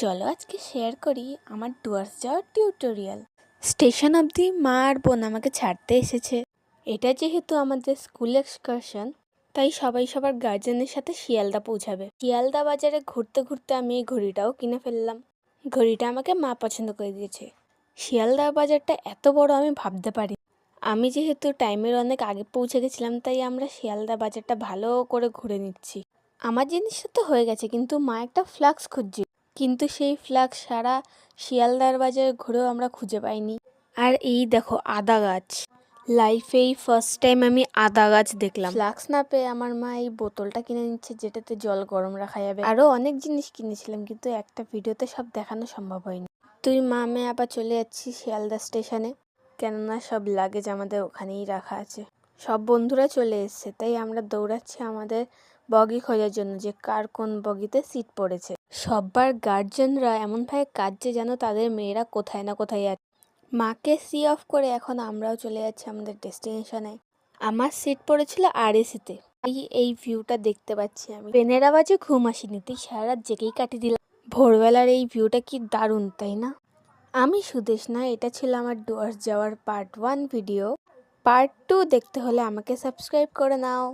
চলো আজকে শেয়ার করি আমার ডুয়ার্স যাওয়ার টিউটোরিয়াল। স্টেশন অবধি মা আর বোন আমাকে ছাড়তে এসেছে। এটা যেহেতু আমাদের স্কুল এক্সকারশন, তাই সবাই সবার গার্জেনের সাথে শিয়ালদা পৌঁছাবে। শিয়ালদা বাজারে ঘুরতে ঘুরতে আমি এই ঘড়িটাও কিনে ফেললাম। ঘড়িটা আমাকে মা পছন্দ করে দিয়েছে। শিয়ালদা বাজারটা এত বড় আমি ভাবতে পারি। আমি যেহেতু টাইমের অনেক আগে পৌঁছে গেছিলাম, তাই আমরা শিয়ালদা বাজারটা ভালো করে ঘুরে নিচ্ছি। আমার জিনিসটা তো হয়ে গেছে, কিন্তু মা একটা ফ্লাক্স খুঁজছে। কিন্তু সেই ফ্লাক্স সারা শিয়ালদার বাজারে ঘুরেও আমরা খুঁজে পাইনি। আর এই দেখো আদা গাছ, লাইফেই ফার্স্ট টাইম আমি আদা গাছ দেখলাম। ফ্লাক্স না পেয়ে আমার মা এই বোতলটা কিনে নিচ্ছে, যেটাতে জল গরম রাখা যাবে। আরও অনেক জিনিস কিনেছিলাম, কিন্তু একটা ভিডিওতে সব দেখানো সম্ভব হয়নি। তুই মা মেয়ে আবার চলে যাচ্ছি শিয়ালদা স্টেশনে, কেননা সব লাগেজ আমাদের ওখানেই রাখা আছে। সব বন্ধুরা চলে এসছে, তাই আমরা দৌড়াচ্ছি আমাদের বগি খোঁজার জন্য, যে কার কোন বগিতে সিট পড়েছে। সববার গার্জেনরা এমনভাবে কাঁদছে যেন তাদের মেয়েরা কোথায় না কোথায় আছে। মাকে সি অফ করে এখন আমরাও চলে যাচ্ছি আমাদের ডেস্টিনেশনে। আমার সিট পড়েছিল আরএসিতে, এই ভিউটা দেখতে পাচ্ছি আমি। ট্রেনের আওয়াজে ঘুম আসেনি, তাই সারা রাত জেগেই কাটিয়ে দিলাম। ভোরবেলার এই ভিউটা কি দারুণ, তাই না? আমি সুদেশনা, এটা ছিল আমার ডুয়ার্স যাওয়ার পার্ট 1 ভিডিও। পার্ট 2 দেখতে হলে আমাকে সাবস্ক্রাইব করে নাও।